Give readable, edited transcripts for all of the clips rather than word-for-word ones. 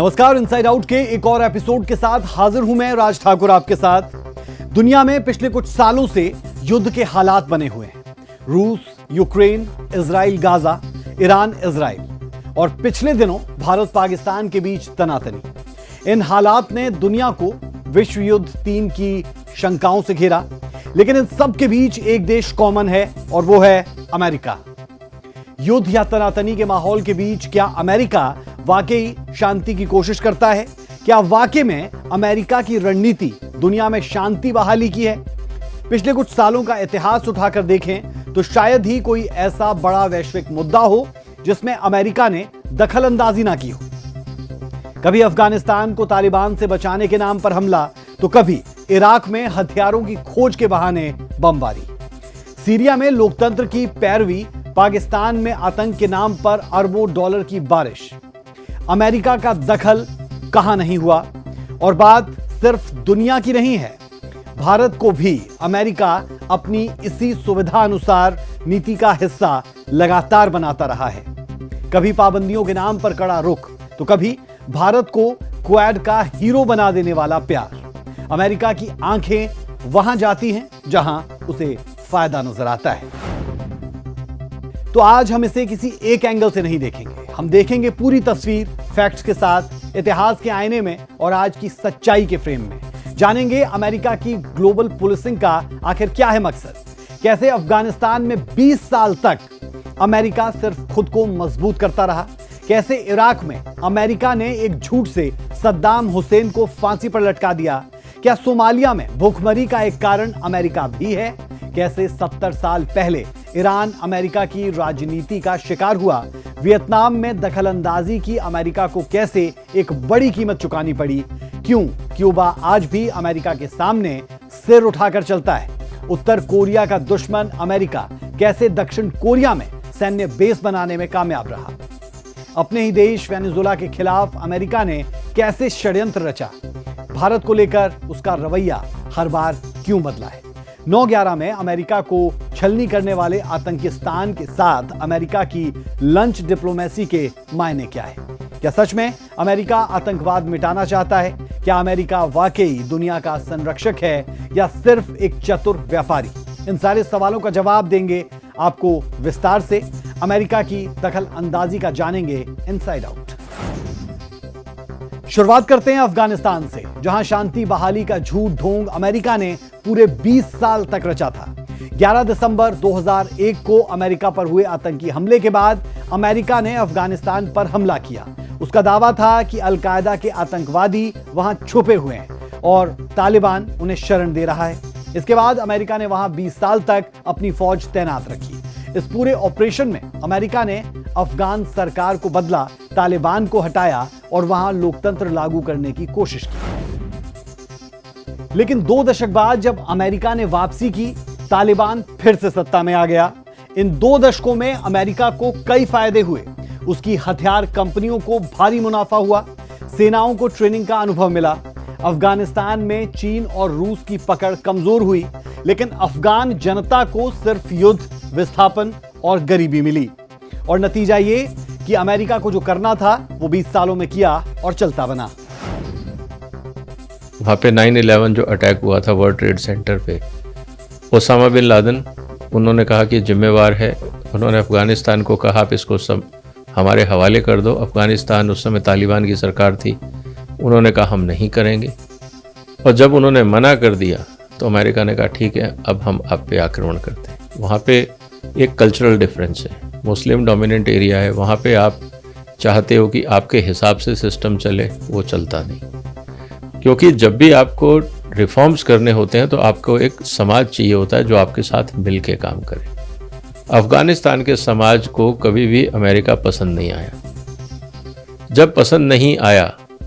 नमस्कार, inside out के एक और एपिसोड के साथ हाजिर हूं मैं राज ठाकुर आपके साथ। दुनिया में पिछले कुछ सालों से युद्ध के हालात बने हुए हैं। रूस, Ukraine, Israel, Gaza, Iran, Israel और पिछले दिनों भारत पाकिस्तान के बीच तनातनी। इन हालात ने दुनिया को विश्व युद्ध 3 की शंकाओं से घेरा, लेकिन इन सब के बीच एक देश कॉमन है और वो है अमेरिका। युद्ध या तनातनी के माहौल के बीच क्या अमेरिका वाकई शांति की कोशिश करता है? क्या वाकई में अमेरिका की रणनीति दुनिया में शांति बहाली की है? पिछले कुछ सालों का इतिहास उठाकर देखें तो शायद ही कोई ऐसा बड़ा वैश्विक मुद्दा हो जिसमें अमेरिका ने दखल अंदाजी ना की हो। कभी अफगानिस्तान को तालिबान से बचाने के नाम पर हमला, तो कभी इराक में हथियारों की खोज के बहाने बमबारी, सीरिया में लोकतंत्र की पैरवी, पाकिस्तान में आतंक के नाम पर अरबों डॉलर की बारिश। अमेरिका का दखल कहां नहीं हुआ। और बात सिर्फ दुनिया की नहीं है, भारत को भी अमेरिका अपनी इसी सुविधा अनुसार नीति का हिस्सा लगातार बनाता रहा है। कभी पाबंदियों के नाम पर कड़ा रुख, तो कभी भारत को क्वाड का हीरो बना देने वाला प्यार। अमेरिका की आंखें वहां जाती हैं जहां उसे फायदा नजर आता है। तो आज हम इसे किसी एक एंगल से नहीं देखेंगे, हम देखेंगे पूरी तस्वीर फैक्ट्स के साथ, इतिहास के आईने में और आज की सच्चाई के फ्रेम में। जानेंगे अमेरिका की ग्लोबल पुलिसिंग का आखिर क्या है मकसद, कैसे अफगानिस्तान में 20 साल तक अमेरिका सिर्फ खुद को मजबूत करता रहा, कैसे इराक में अमेरिका ने एक झूठ से सद्दाम हुसैन को फांसी पर लटका दिया, क्या सोमालिया में भूखमरी का एक कारण अमेरिका भी है, कैसे 70 साल पहले ईरान अमेरिका की राजनीति का शिकार हुआ, वियतनाम में दखलंदाजी की अमेरिका को कैसे एक बड़ी कीमत चुकानी पड़ी, क्यों क्यूबा आज भी अमेरिका के सामने सिर उठाकर चलता है, उत्तर कोरिया का दुश्मन अमेरिका कैसे दक्षिण कोरिया में सैन्य बेस बनाने में कामयाब रहा, अपने ही देश वेनेजुएला के खिलाफ अमेरिका ने कैसे षड्यंत्र रचा, भारत को लेकर उसका रवैया हर बार क्यों बदला है। 9/11 में अमेरिका को छलनी करने वाले आतंकिस्तान के साथ अमेरिका की लंच डिप्लोमेसी के मायने क्या है? क्या सच में अमेरिका आतंकवाद मिटाना चाहता है? क्या अमेरिका वाकई दुनिया का संरक्षक है या सिर्फ एक चतुर व्यापारी? इन सारे सवालों का जवाब देंगे आपको विस्तार से। अमेरिका की दखल अंदाजी का जानेंगे इनसाइड आउट। शुरुआत करते हैं अफगानिस्तान से, जहां शांति बहाली का झूठ ढोंग अमेरिका ने पूरे 20 साल तक रचा था। 11 दिसंबर 2001 को अमेरिका पर हुए आतंकी हमले के बाद अमेरिका ने अफगानिस्तान पर हमला किया। उसका दावा था कि अलकायदा के आतंकवादी वहां छुपे हुए हैं और तालिबान उन्हें शरण दे रहा है। इसके बाद अमेरिका ने वहां 20 साल तक अपनी फौज तैनात रखी। इस पूरे ऑपरेशन में अमेरिका ने अफगान सरकार को बदला, तालिबान को हटाया और वहां लोकतंत्र लागू करने की कोशिश की। लेकिन 2 दशक बाद जब अमेरिका ने वापसी की, तालिबान फिर से सत्ता में आ गया। इन 2 दशकों में अमेरिका को कई फायदे हुए। उसकी हथियार कंपनियों को भारी मुनाफा हुआ, सेनाओं को ट्रेनिंग का अनुभव मिला। अफगानिस्तान में चीन और रूस की पकड़ कमजोर हुई, लेकिन अफगान जनता को सिर्फ युद्ध, विस्थापन और गरीबी मिली। और नतीजा ये कि अमेरिका को जो करना था वो 20 सालों में किया और चलता बना। वहाँ पे 9/11 जो अटैक हुआ था वर्ल्ड ट्रेड सेंटर पे, ओसामा बिन लादेन उन्होंने कहा कि जिम्मेवार है। उन्होंने अफगानिस्तान को कहा आप इसको सब हमारे हवाले कर दो। अफगानिस्तान उस समय तालिबान की सरकार थी, उन्होंने कहा हम नहीं करेंगे। और जब उन्होंने मना कर दिया तो अमेरिका ने कहा ठीक है, अब हम आप पे आक्रमण करते हैं। वहाँ पे एक कल्चरल डिफरेंस है, मुस्लिम डोमिनेंट एरिया है, वहाँ पे आप चाहते हो कि आपके हिसाब से सिस्टम चले, वो चलता नहीं। क्योंकि जब भी आपको रिफॉर्म्स करने होते हैं तो आपको एक समाज चाहिए होता है जो आपके साथ मिल के काम करे। अफगानिस्तान के समाज को कभी भी अमेरिका पसंद नहीं आया। जब पसंद नहीं आया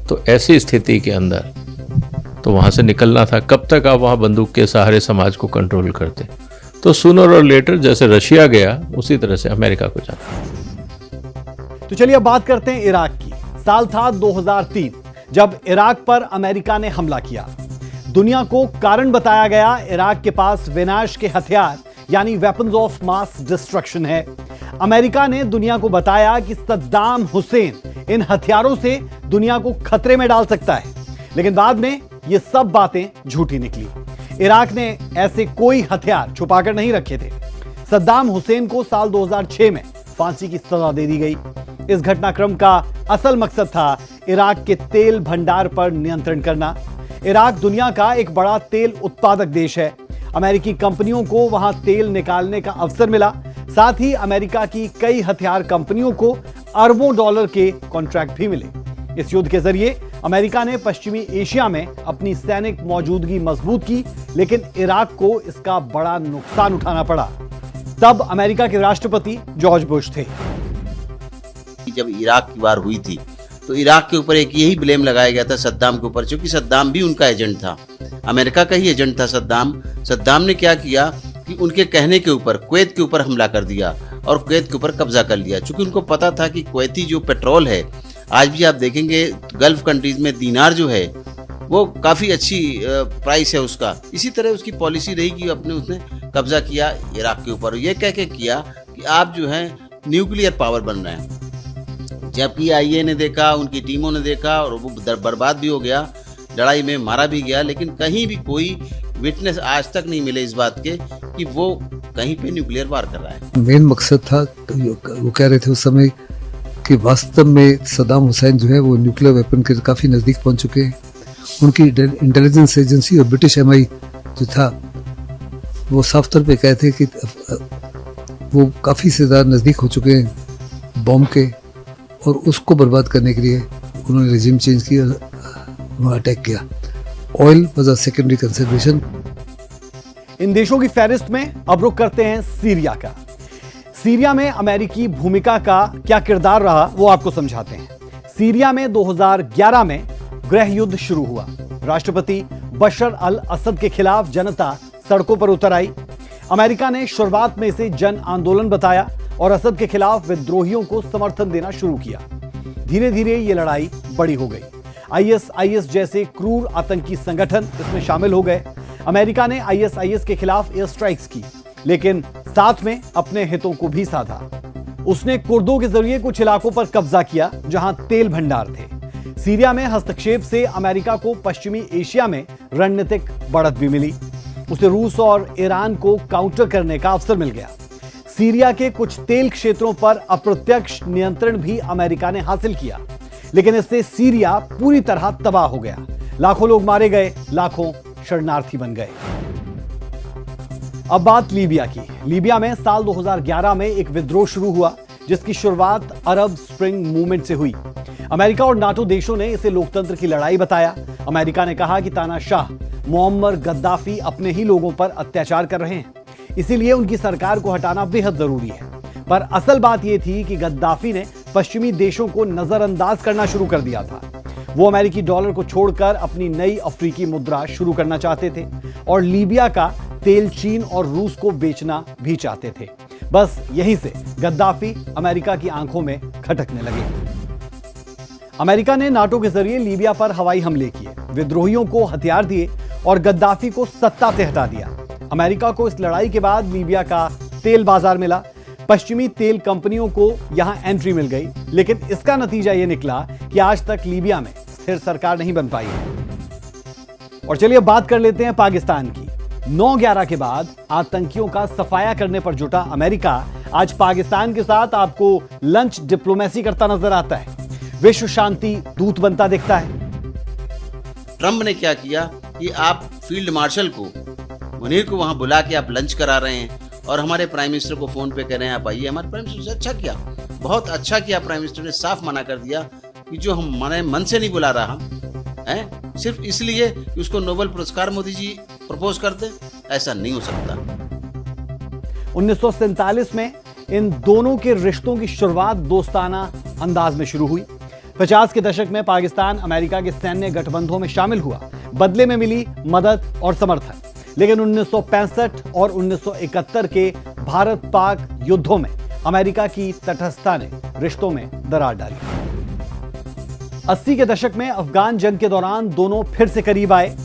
तो ऐसी स्थिति के अंदर तो वहाँ से निकलना था। कब तक आप वहाँ बंदूक के सहारे समाज को कंट्रोल करते? तो सूनर और लेटर जैसे रशिया गया उसी तरह से अमेरिका को जाना। तो चलिए अब बात करते हैं इराक की। साल था 2003 जब इराक पर अमेरिका ने हमला किया। दुनिया को कारण बताया गया इराक के पास विनाश के हथियार यानी वेपन्स ऑफ मास डिस्ट्रक्शन है। अमेरिका ने दुनिया को बताया कि सद्दाम हुसैन इन हथियारों से दुनिया को खतरे में डाल सकता है। लेकिन बाद में ये सब बातें झूठी निकली। इराक ने ऐसे कोई हथियार छुपाकर नहीं रखे थे। सद्दाम हुसैन को साल 2006 में फांसी की सजा दे दी गई। इस घटनाक्रम का असल मकसद था इराक के तेल भंडार पर नियंत्रण करना। इराक दुनिया का एक बड़ा तेल उत्पादक देश है। अमेरिकी कंपनियों को वहां तेल निकालने का अवसर मिला। साथ ही अमेरिका की कई हथियार कंपनियों को अरबों डॉलर के कॉन्ट्रैक्ट भी मिले। इस युद्ध के जरिए अमेरिका ने पश्चिमी एशिया में अपनी सैनिक मौजूदगी मजबूत की, लेकिन इराक को इसका बड़ा नुकसान उठाना पड़ा। तब अमेरिका के राष्ट्रपति जॉर्ज बुश थे। जब इराक की वार हुई थी तो इराक के ऊपर एक यही ब्लेम लगाया गया था सद्दाम के ऊपर, क्योंकि सद्दाम भी उनका एजेंट था, अमेरिका का ही एजेंट था सद्दाम ने क्या किया कि उनके कहने के ऊपर कुवैत के ऊपर हमला कर दिया और कुवैत के ऊपर कब्जा कर लिया। चूंकि उनको पता था कि कुवैती जो पेट्रोल है, आज भी आप देखेंगे गल्फ कंट्रीज में दीनार जो है वो काफ़ी अच्छी प्राइस है उसका। इसी तरह उसकी पॉलिसी रही कि उसने कब्जा किया इराक के ऊपर। ये कह के किया कि आप जो है न्यूक्लियर पावर बन रहे हैं। जबकि आईए ने देखा, उनकी टीमों ने देखा और वो बर्बाद भी हो गया, लड़ाई में मारा भी गया, लेकिन कहीं भी कोई विटनेस आज तक नहीं मिले इस बात के कि वो कहीं पे न्यूक्लियर वार कर रहा है। मेन मकसद था, वो कह रहे थे उस समय कि वास्तव में सद्दाम हुसैन जो है वो न्यूक्लियर वेपन के काफ़ी नज़दीक पहुंच चुके हैं। उनकी इंटेलिजेंस एजेंसी और ब्रिटिश एमआई जो था वो साफ तौर पे कहते कि वो काफ़ी से ज़्यादा नज़दीक हो चुके हैं बॉम्ब के, और उसको बर्बाद करने के लिए उन्होंने रेजिम चेंज किया, वहाँ अटैक किया। Oil was a secondary consideration. इन देशों की फहरिस्त में अब रुख करते हैं सीरिया का। सीरिया में अमेरिकी भूमिका का क्या किरदार रहा वो आपको समझाते हैं। सीरिया में 2011 में गृह युद्ध शुरू हुआ। राष्ट्रपति बशर अल असद के खिलाफ जनता सड़कों पर उतर आई। अमेरिका ने शुरुआत में इसे जन आंदोलन बताया और असद के खिलाफ विद्रोहियों को समर्थन देना शुरू किया। धीरे धीरे ये लड़ाई बड़ी हो गई। आईएसआईएस जैसे क्रूर आतंकी संगठन इसमें शामिल हो गए। अमेरिका ने आईएसआईएस के खिलाफ एयर स्ट्राइक्स की, लेकिन साथ में अपने हितों को भी साधा। उसने कुर्दों के जरिए कुछ इलाकों पर कब्जा किया जहां तेल भंडार थे। सीरिया में हस्तक्षेप से अमेरिका को पश्चिमी एशिया में रणनीतिक बढ़त भी मिली। उसे रूस और ईरान को काउंटर करने का अवसर मिल गया। सीरिया के कुछ तेल क्षेत्रों पर अप्रत्यक्ष नियंत्रण भी अमेरिका ने हासिल किया, लेकिन इससे सीरिया पूरी तरह तबाह हो गया। लाखों लोग मारे गए, लाखों शरणार्थी बन गए। अब बात लीबिया की। लीबिया में साल 2011 में एक विद्रोह शुरू हुआ, जिसकी शुरुआत अरब स्प्रिंग मूवमेंट से हुई। अमेरिका और नाटो देशों ने इसे लोकतंत्र की लड़ाई बताया। अमेरिका ने कहा कि तानाशाह मुअम्मर गद्दाफी अपने ही लोगों पर अत्याचार कर रहे हैं, इसीलिए उनकी सरकार को हटाना बेहद जरूरी है। पर असल बात यह थी कि गद्दाफी ने पश्चिमी देशों को नजरअंदाज करना शुरू कर दिया था। वो अमेरिकी डॉलर को छोड़कर अपनी नई अफ्रीकी मुद्रा शुरू करना चाहते थे और लीबिया का तेल चीन और रूस को बेचना भी चाहते थे। बस यहीं से गद्दाफी अमेरिका की आंखों में खटकने लगे। अमेरिका ने नाटो के जरिए लीबिया पर हवाई हमले किए, विद्रोहियों को हथियार दिए और गद्दाफी को सत्ता से हटा दिया। अमेरिका को इस लड़ाई के बाद लीबिया का तेल बाजार मिला। पश्चिमी तेल कंपनियों को यहां एंट्री मिल गई, लेकिन इसका नतीजा यह निकला कि आज तक लीबिया में स्थिर सरकार नहीं बन पाई है। और चलिए बात कर लेते हैं पाकिस्तान की। 9/11 के बाद आतंकियों का सफाया करने पर जुटा अमेरिका आज पाकिस्तान के साथ आपको लंच डिप्लोमेसी करता नजर आता है, विश्व शांति दूत बनता दिखता है। ट्रंप ने क्या किया कि आप फील्ड मार्शल को, मुनीर को वहां बुला के आप लंच करा रहे हैं और हमारे प्राइम मिनिस्टर को फोन पे कह रहे हैं आप आइए। हमारे प्राइम मिनिस्टर ने अच्छा किया, बहुत अच्छा किया। प्राइम मिनिस्टर ने साफ मना कर दिया कि जो हमारे मन से नहीं बुला रहा है, सिर्फ इसलिए कि उसको नोबेल पुरस्कार मोदी जी प्रपोज करते, ऐसा नहीं हो सकता। 1947 में इन दोनों के रिश्तों की शुरुआत दोस्ताना अंदाज में शुरू हुई। 50 के दशक में पाकिस्तान अमेरिका के सैन्य गठबंधनों में शामिल हुआ, बदले में मिली मदद और समर्थन। लेकिन 1965 और 1971 के भारत पाक युद्धों में अमेरिका की तटस्थता ने रिश्तों में दरार डाली। 80 के दशक में अफगान जंग के दौरान दोनों फिर से करीब आए।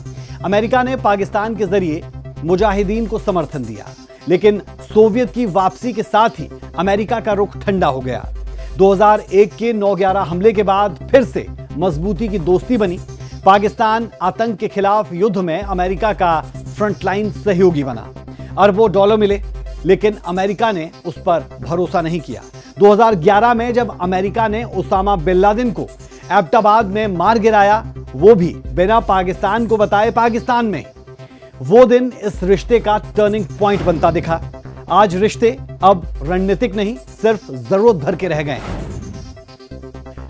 अमेरिका ने पाकिस्तान के जरिए मुजाहिदीन को समर्थन दिया, लेकिन सोवियत की वापसी के साथ ही अमेरिका का रुख ठंडा हो गया। 2001 के 9/11 हमले के बाद फिर से मजबूती की दोस्ती बनी। पाकिस्तान आतंक के खिलाफ युद्ध में अमेरिका का फ्रंटलाइन सहयोगी बना। अरबों डॉलर मिले, लेकिन अमेरिका ने उस पर भरोसा नहीं किया। 2011 में जब अमेरिका ने ओसामा बिन लादेन को एबटाबाद में मार गिराया, वो भी बिना पाकिस्तान को बताए पाकिस्तान में। वो दिन इस रिश्ते का टर्निंग पॉइंट बनता दिखा। आज रिश्ते अब रणनीतिक नहीं, सिर्फ जरूरत भर के रह गए।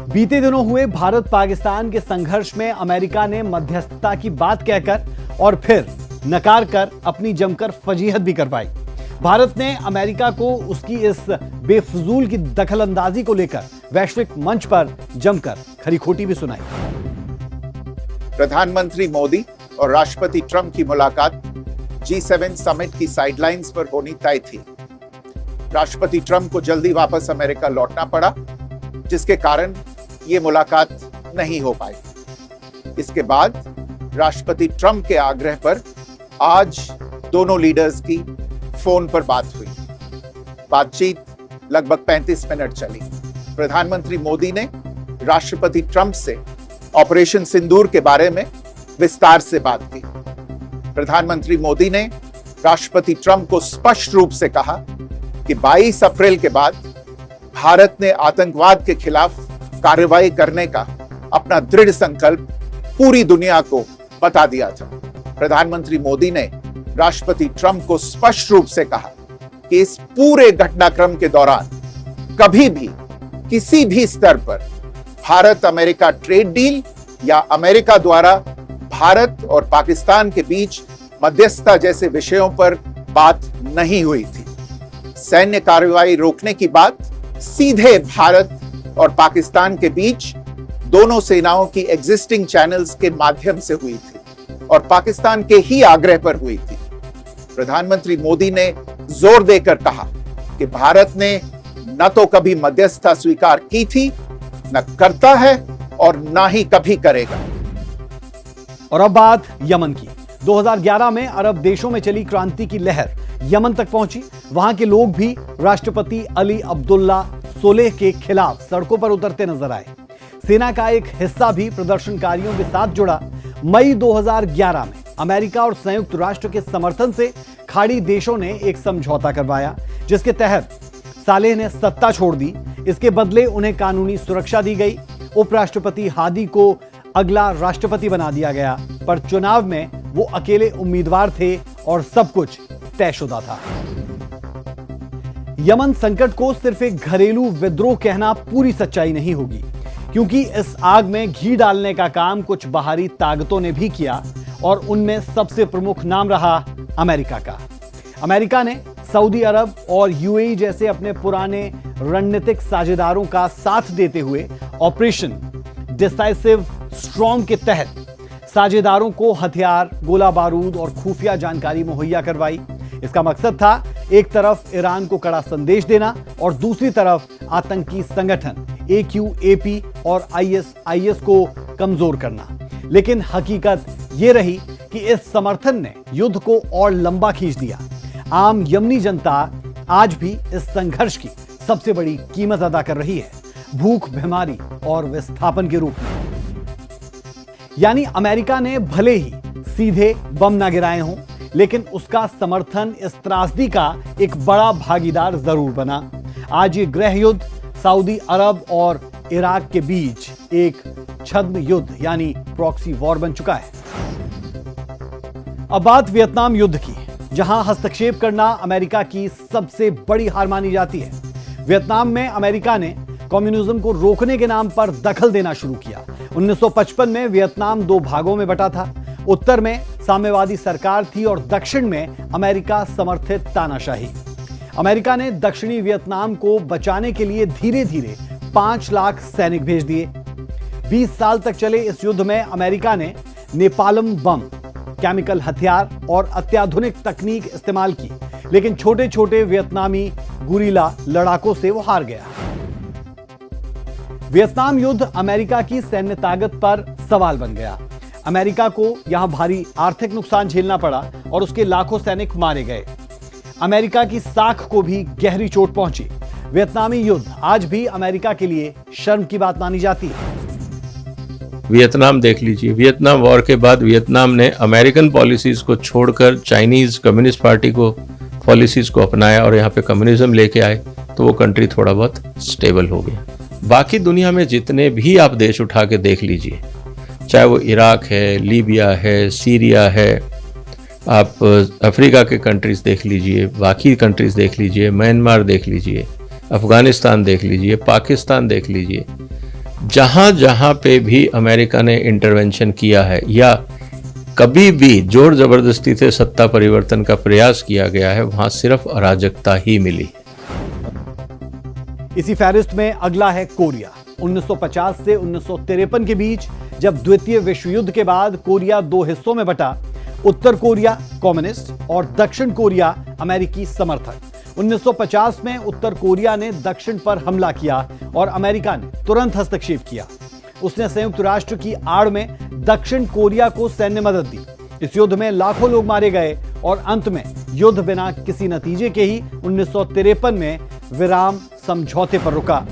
बीते दिनों हुए भारत पाकिस्तान के संघर्ष में अमेरिका ने मध्यस्थता की बात कहकर और फिर नकार कर अपनी जमकर फजीहत भी करवाई। भारत ने अमेरिका को उसकी इस बेफजूल की दखलंदाजी को लेकर वैश्विक मंच पर जमकर खरी खोटी भी सुनाई। प्रधानमंत्री मोदी और राष्ट्रपति ट्रंप की मुलाकात G7 समिट की साइडलाइंस पर होनी तय थी। राष्ट्रपति ट्रंप को जल्दी वापस अमेरिका लौटना पड़ा, जिसके कारण ये मुलाकात नहीं हो पाई। इसके बाद राष्ट्रपति ट्रंप के आग्रह पर आज दोनों लीडर्स की फोन पर बात हुई। बातचीत लगभग 35 मिनट चली। प्रधानमंत्री मोदी ने राष्ट्रपति ट्रंप से ऑपरेशन सिंदूर के बारे में विस्तार से बात की। प्रधानमंत्री मोदी ने राष्ट्रपति ट्रंप को स्पष्ट रूप से कहा कि 22 अप्रैल के बाद भारत ने आतंकवाद के खिलाफ कार्रवाई करने का अपना दृढ़ संकल्प पूरी दुनिया को बता दिया था। प्रधानमंत्री मोदी ने राष्ट्रपति ट्रंप को स्पष्ट रूप से कहा कि इस पूरे घटनाक्रम के दौरान कभी भी किसी भी स्तर पर भारत अमेरिका ट्रेड डील या अमेरिका द्वारा भारत और पाकिस्तान के बीच मध्यस्थता जैसे विषयों पर बात नहीं हुई थी। सैन्य कार्रवाई रोकने की बात सीधे भारत और पाकिस्तान के बीच दोनों सेनाओं की एग्जिस्टिंग चैनल्स के माध्यम से हुई थी और पाकिस्तान के ही आग्रह पर हुई थी। प्रधानमंत्री मोदी ने जोर देकर कहा कि भारत ने न तो कभी मध्यस्थता स्वीकार की थी, न करता है और न ही कभी करेगा। और अब बात यमन की। 2011 में अरब देशों में चली क्रांति की लहर यमन तक पहुंची। वहां के लोग भी राष्ट्रपति अली अब्दुल्ला सोलेह के खिलाफ सड़कों पर उतरते नजर आए। सेना का एक हिस्सा भी प्रदर्शनकारियों के साथ जुड़ा। मई 2011 में अमेरिका और संयुक्त राष्ट्र के समर्थन से खाड़ी देशों ने एक समझौता करवाया, जिसके तहत सालेह ने सत्ता छोड़ दी। इसके बदले उन्हें कानूनी सुरक्षा दी गई। उपराष्ट्रपति हादी को अगला राष्ट्रपति बना दिया गया, पर चुनाव में वो अकेले उम्मीदवार थे और सब कुछ तयशुदा था। यमन संकट को सिर्फ एक घरेलू विद्रोह कहना पूरी सच्चाई नहीं होगी, क्योंकि इस आग में घी डालने का काम कुछ बाहरी ताकतों ने भी किया और उनमें सबसे प्रमुख नाम रहा अमेरिका का। अमेरिका ने सऊदी अरब और यूएई जैसे अपने पुराने रणनीतिक साझेदारों का साथ देते हुए ऑपरेशन डिसाइसिव स्ट्रॉन्ग के तहत साझेदारों को हथियार, गोला बारूद और खुफिया जानकारी मुहैया करवाई। इसका मकसद था एक तरफ ईरान को कड़ा संदेश देना और दूसरी तरफ आतंकी संगठन AQAP और ISIS को कमजोर करना। लेकिन हकीकत यह रही कि इस समर्थन ने युद्ध को और लंबा खींच दिया। आम यमनी जनता आज भी इस संघर्ष की सबसे बड़ी कीमत अदा कर रही है, भूख, बीमारी और विस्थापन के रूप में। यानी अमेरिका ने भले ही सीधे बम ना गिराए हों, लेकिन उसका समर्थन इस त्रासदी का एक बड़ा भागीदार जरूर बना। आज ये गृह युद्ध सऊदी अरब और इराक के बीच एक छद्म युद्ध यानी प्रॉक्सी वॉर बन चुका है। अब बात वियतनाम युद्ध की, जहां हस्तक्षेप करना अमेरिका की सबसे बड़ी हार मानी जाती है। वियतनाम में अमेरिका ने कम्युनिज्म को रोकने के नाम पर दखल देना शुरू किया। 1955 में वियतनाम दो भागों में बटा था। उत्तर में साम्यवादी सरकार थी और दक्षिण में अमेरिका समर्थित तानाशाही। अमेरिका ने दक्षिणी वियतनाम को बचाने के लिए धीरे धीरे 5 लाख सैनिक भेज दिए। 20 साल तक चले इस युद्ध में अमेरिका ने नेपालम बम, केमिकल हथियार और अत्याधुनिक तकनीक इस्तेमाल की, लेकिन छोटे छोटे वियतनामी गुरिल्ला लड़ाकों से वो हार गया। वियतनाम युद्ध अमेरिका की सैन्य ताकत पर सवाल बन गया। अमेरिका को यहां भारी आर्थिक नुकसान झेलना पड़ा और उसके लाखों सैनिक मारे गए। अमेरिका की साख को भी गहरी चोट पहुंची। वियतनामी युद्ध आज भी अमेरिका के लिए शर्म की बात मानी जाती है। वियतनाम देख लीजिए, वियतनाम वॉर के बाद वियतनाम ने अमेरिकन पॉलिसीज़ को छोड़कर चाइनीज़ कम्युनिस्ट पार्टी को पॉलिसीज़ को अपनाया और यहाँ पे कम्युनिज्म लेके आए, तो वो कंट्री थोड़ा बहुत स्टेबल हो गया। बाकी दुनिया में जितने भी आप देश उठा के देख लीजिए, चाहे वो इराक है, लीबिया है, सीरिया है, आप अफ्रीका के कंट्रीज़ देख लीजिए, बाकी कंट्रीज़ देख लीजिए, म्यांमार देख लीजिए, अफ़गानिस्तान देख लीजिए, पाकिस्तान देख लीजिए, जहाँ जहाँ पे भी अमेरिका ने इंटरवेंशन किया है या कभी भी जोर ज़बरदस्ती से सत्ता परिवर्तन का प्रयास किया गया है, वहाँ सिर्फ अराजकता ही मिली। इसी फहरिस्त में अगला है कोरिया। 1950 से 1953 के बीच जब द्वितीय विश्व युद्ध के बाद कोरिया दो हिस्सों में बटा, उत्तर कोरिया कम्युनिस्ट और दक्षिण कोरिया अमेरिकी समर्थक। 1950 में उत्तर कोरिया ने दक्षिण पर हमला किया और अमेरिका ने तुरंत हस्तक्षेप किया। उसने संयुक्त राष्ट्र की आड़ में दक्षिण कोरिया को सैन्य मदद दी। इस युद्ध में लाखों लोग मारे गए और अंत में युद्ध बिना किसी नतीजे के ही 1953 में विराम समझौते पर रुका।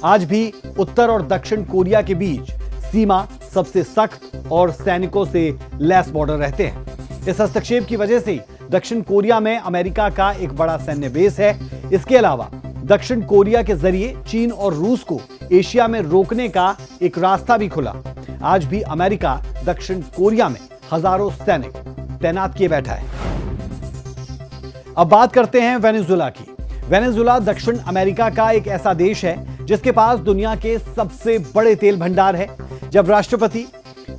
आज भी उत्तर और दक्षिण कोरिया के बीच सीमा सबसे सख्त और सैनिकों से लैस बॉर्डर रहते हैं। इस हस्तक्षेप की वजह से दक्षिण कोरिया में अमेरिका का एक बड़ा सैन्य बेस है। इसके अलावा दक्षिण कोरिया के जरिए चीन और रूस को एशिया में रोकने का एक रास्ता भी खुला। आज भी अमेरिका दक्षिण कोरिया में हजारों सैनिक तैनात किए बैठा है। अब बात करते हैं वेनेजुएला की। वेनेजुएला दक्षिण अमेरिका का एक ऐसा देश है जिसके पास दुनिया के सबसे बड़े तेल भंडार है। जब राष्ट्रपति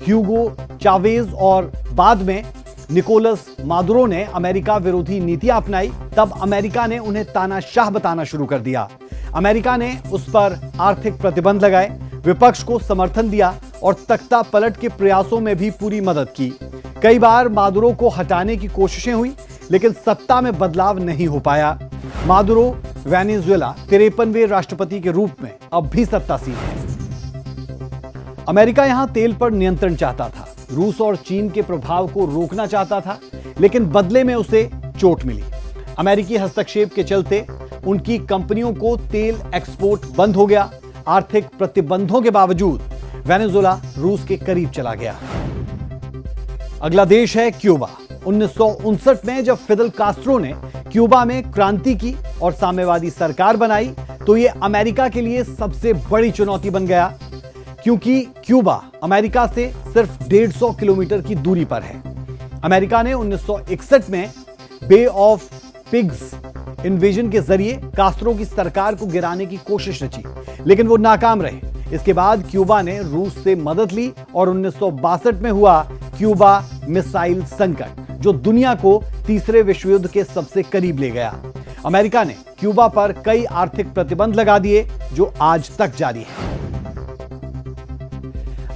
ह्यूगो चावेज और बाद में निकोलस मादुरो ने अमेरिका विरोधी नीतियां अपनाई, तब अमेरिका ने उन्हें तानाशाह बताना शुरू कर दिया। अमेरिका ने उस पर आर्थिक प्रतिबंध लगाए, विपक्ष को समर्थन दिया और तख्ता पलट के प्रयासों में भी पूरी मदद की। कई बार मादुरो को हटाने की कोशिशें हुई, लेकिन सत्ता में बदलाव नहीं हो पाया। मादुरो वेनेजुएला 53वें राष्ट्रपति के रूप में अब भी सत्तासीन है। अमेरिका यहां तेल पर नियंत्रण चाहता था, रूस और चीन के प्रभाव को रोकना चाहता था, लेकिन बदले में उसे चोट मिली। अमेरिकी हस्तक्षेप के चलते उनकी कंपनियों को तेल एक्सपोर्ट बंद हो गया। आर्थिक प्रतिबंधों के बावजूद वेनेजुएला रूस के करीब चला गया। अगला देश है क्यूबा। 1959 में जब फिदेल कास्ट्रो ने क्यूबा में क्रांति की और साम्यवादी सरकार बनाई, तो यह अमेरिका के लिए सबसे बड़ी चुनौती बन गया, क्योंकि क्यूबा अमेरिका से सिर्फ 150 किलोमीटर की दूरी पर है। अमेरिका ने 1961 में बे ऑफ पिग्स इन्वेजन के जरिए कास्ट्रो की सरकार को गिराने की कोशिश रची, लेकिन वो नाकाम रहे। इसके बाद क्यूबा ने रूस से मदद ली और 1962 में हुआ क्यूबा मिसाइल संकट, जो दुनिया को तीसरे विश्व युद्ध के सबसे करीब ले गया। अमेरिका ने क्यूबा पर कई आर्थिक प्रतिबंध लगा दिए, जो आज तक जारी है।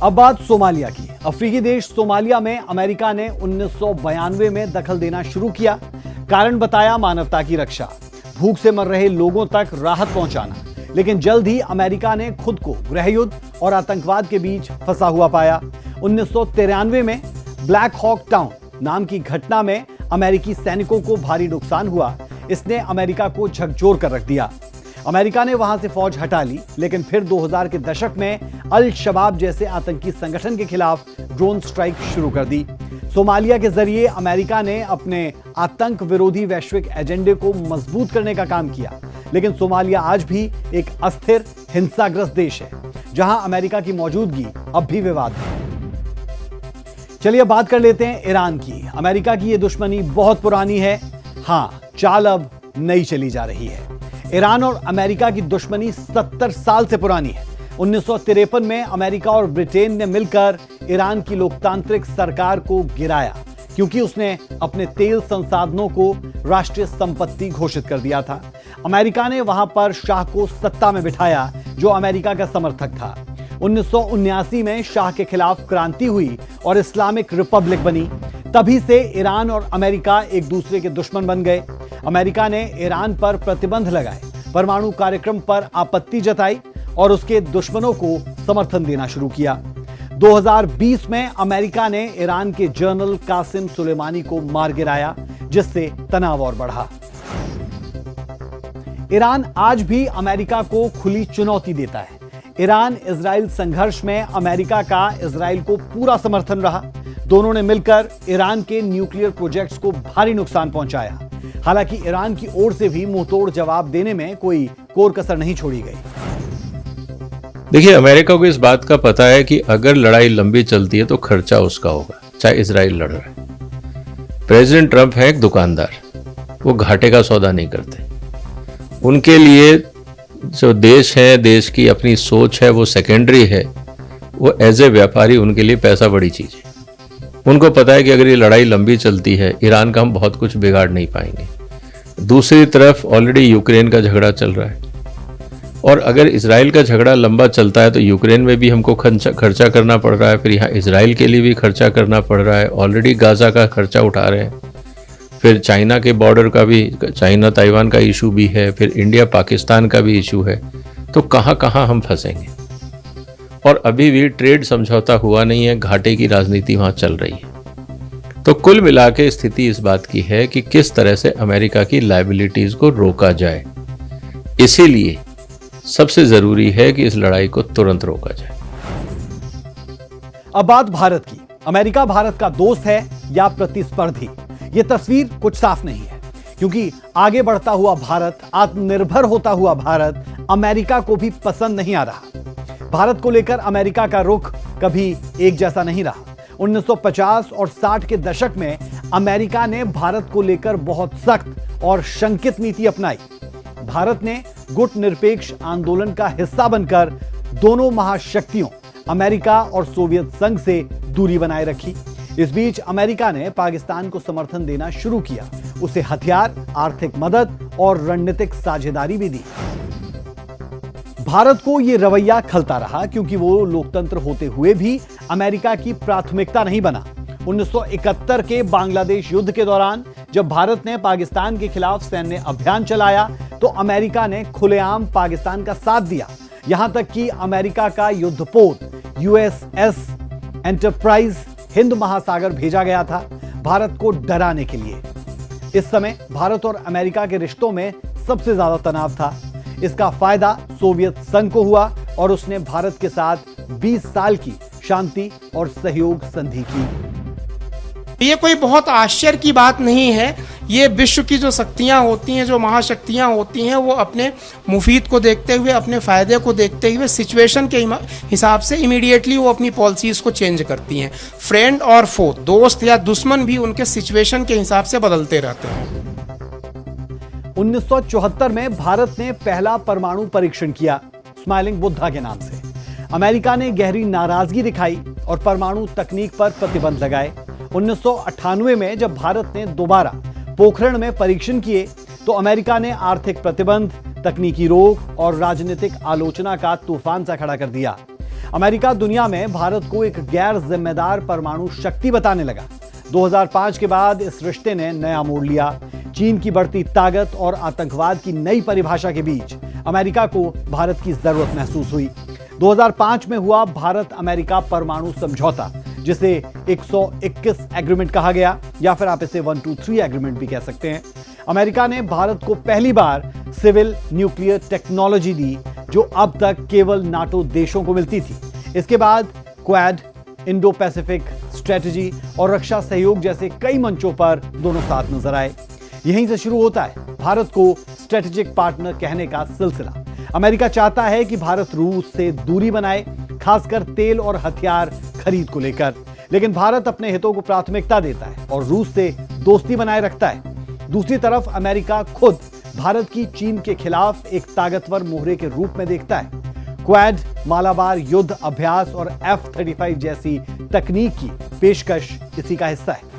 अब बात सोमालिया की। अफ्रीकी देश सोमालिया में अमेरिका ने 1992 में दखल देना शुरू किया। कारण बताया मानवता की रक्षा, भूख से मर रहे लोगों तक राहत पहुंचाना। लेकिन जल्द ही अमेरिका ने खुद को गृहयुद्ध और आतंकवाद के बीच फंसा हुआ पाया। 1993 में ब्लैक हॉक टाउन नाम की घटना में अमेरिकी सैनिकों को भारी नुकसान हुआ। इसने अमेरिका को झकझोर कर रख दिया। अमेरिका ने वहां से फौज हटा ली, लेकिन फिर 2000 के दशक में अल शबाब जैसे आतंकी संगठन के खिलाफ ड्रोन स्ट्राइक शुरू कर दी। सोमालिया के जरिए अमेरिका ने अपने आतंक विरोधी वैश्विक एजेंडे को मजबूत करने का काम किया, लेकिन सोमालिया आज भी एक अस्थिर हिंसाग्रस्त देश है, जहां अमेरिका की मौजूदगी अब भी विवाद है। चलिए बात कर लेते हैं ईरान की। अमेरिका की यह दुश्मनी बहुत पुरानी है। हां, चाल अब नई चली जा रही है। ईरान और अमेरिका की दुश्मनी 70 साल से पुरानी है। 1953 में अमेरिका और ब्रिटेन ने मिलकर ईरान की लोकतांत्रिक सरकार को गिराया, क्योंकि उसने अपने तेल संसाधनों को राष्ट्रीय संपत्ति घोषित कर दिया था। अमेरिका ने वहां पर शाह को सत्ता में बिठाया, जो अमेरिका का समर्थक था। 1979 में शाह के खिलाफ क्रांति हुई और इस्लामिक रिपब्लिक बनी। तभी से ईरान और अमेरिका एक दूसरे के दुश्मन बन गए। अमेरिका ने ईरान पर प्रतिबंध लगाए, परमाणु कार्यक्रम पर आपत्ति जताई और उसके दुश्मनों को समर्थन देना शुरू किया। 2020 में अमेरिका ने ईरान के जनरल कासिम सुलेमानी को मार गिराया, जिससे तनाव और बढ़ा। ईरान आज भी अमेरिका को खुली चुनौती देता है। ईरान इजराइल संघर्ष में अमेरिका का इजराइल को पूरा समर्थन रहा। दोनों ने मिलकर ईरान के न्यूक्लियर प्रोजेक्ट्स को भारी नुकसान पहुंचाया। हालांकि ईरान की ओर से भी मुंहतोड़ जवाब देने में कोई कोर कसर नहीं छोड़ी गई। देखिए, अमेरिका को इस बात का पता है कि अगर लड़ाई लंबी चलती है तो खर्चा उसका होगा, चाहे इजराइल लड़ रहा है। प्रेसिडेंट ट्रंप है एक दुकानदार, वो घाटे का सौदा नहीं करते। उनके लिए जो देश है, देश की अपनी सोच है, वो सेकेंडरी है। वो एज ए व्यापारी, उनके लिए पैसा बड़ी चीज है। उनको पता है कि अगर ये लड़ाई लंबी चलती है, ईरान का हम बहुत कुछ बिगाड़ नहीं पाएंगे। दूसरी तरफ ऑलरेडी यूक्रेन का झगड़ा चल रहा है, और अगर इजराइल का झगड़ा लंबा चलता है तो यूक्रेन में भी हमको खर्चा करना पड़ रहा है, फिर यहाँ इजराइल के लिए भी खर्चा करना पड़ रहा है। ऑलरेडी गाजा का खर्चा उठा रहे हैं, फिर चाइना के बॉर्डर का भी, चाइना ताइवान का इशू भी है, फिर इंडिया पाकिस्तान का भी इशू है। तो कहाँ कहाँ हम फंसेंगे। और अभी भी ट्रेड समझौता हुआ नहीं है, घाटे की राजनीति वहाँ चल रही है। तो कुल मिला के स्थिति इस बात की है कि किस तरह से अमेरिका की लायबिलिटीज को रोका जाए। इसीलिए सबसे जरूरी है कि इस लड़ाई को तुरंत रोका जाए। अब बात भारत की। अमेरिका भारत का दोस्त है या प्रतिस्पर्धी, यह तस्वीर कुछ साफ नहीं है, क्योंकि आगे बढ़ता हुआ भारत, आत्मनिर्भर होता हुआ भारत अमेरिका को भी पसंद नहीं आ रहा। भारत को लेकर अमेरिका का रुख कभी एक जैसा नहीं रहा। 1950 और 60 के दशक में अमेरिका ने भारत को लेकर बहुत सख्त और शंकित नीति अपनाई। भारत ने गुट निरपेक्ष आंदोलन का हिस्सा बनकर दोनों महाशक्तियों अमेरिका और सोवियत संघ से दूरी बनाए रखी। इस बीच अमेरिका ने पाकिस्तान को समर्थन देना शुरू किया, उसे हथियार, आर्थिक मदद और रणनीतिक साझेदारी भी दी। भारत को यह रवैया खलता रहा, क्योंकि वो लोकतंत्र होते हुए भी अमेरिका की प्राथमिकता नहीं बना। 1971 के बांग्लादेश युद्ध के दौरान जब भारत ने पाकिस्तान के खिलाफ सैन्य अभियान चलाया तो अमेरिका ने खुलेआम पाकिस्तान का साथ दिया। यहां तक कि अमेरिका का युद्धपोत USS एंटरप्राइज हिंद महासागर भेजा गया था, भारत को डराने के लिए। इस समय भारत और अमेरिका के रिश्तों में सबसे ज्यादा तनाव था। इसका फायदा सोवियत संघ को हुआ और उसने भारत के साथ 20 साल की शांति और सहयोग संधि की। ये कोई बहुत आश्चर्य की बात नहीं है। ये विश्व की जो शक्तियां होती हैं, जो महाशक्तियां होती हैं, वो अपने मुफीद को देखते हुए, अपने फायदे को देखते हुए, सिचुएशन के हिसाब से इमीडिएटली वो अपनी पॉलिसीज को चेंज करती हैं। फ्रेंड और फो, दोस्त या दुश्मन भी उनके सिचुएशन के हिसाब से बदलते रहते हैं। 1974 में भारत ने पहला परमाणु परीक्षण किया, स्माइलिंग बुद्धा के नाम से। अमेरिका ने गहरी नाराजगी दिखाई और परमाणु तकनीक पर प्रतिबंध लगाए। 1998 में जब भारत ने दोबारा पोखरण में परीक्षण किए तो अमेरिका ने आर्थिक प्रतिबंध, तकनीकी रोक और राजनीतिक आलोचना का तूफान सा खड़ा कर दिया। अमेरिका दुनिया में भारत को एक गैर जिम्मेदार परमाणु शक्ति बताने लगा। 2005 के बाद इस रिश्ते ने नया मोड़ लिया। चीन की बढ़ती ताकत और आतंकवाद की नई परिभाषा के बीच अमेरिका को भारत की जरूरत महसूस हुई। 2005 में हुआ भारत अमेरिका परमाणु समझौता, जिसे 121 एग्रीमेंट कहा गया, या फिर आप इसे 123 एग्रीमेंट भी कह सकते हैं। अमेरिका ने भारत को पहली बार सिविल न्यूक्लियर टेक्नोलॉजी दी, जो अब तक केवल नाटो देशों को मिलती थी। इसके बाद क्वाड, इंडो पैसिफिक स्ट्रेटजी और रक्षा सहयोग जैसे कई मंचों पर दोनों साथ नजर आए। यहीं से शुरू होता है भारत को स्ट्रेटेजिक पार्टनर कहने का सिलसिला। अमेरिका चाहता है कि भारत रूस से दूरी बनाए, खासकर तेल और हथियार खरीद को लेकर, लेकिन भारत अपने हितों को प्राथमिकता देता है और रूस से दोस्ती बनाए रखता है। दूसरी तरफ अमेरिका खुद भारत की चीन के खिलाफ एक ताकतवर मोहरे के रूप में देखता है। क्वाड, मालाबार युद्ध अभ्यास और F-35 जैसी तकनीक की पेशकश इसी का हिस्सा है।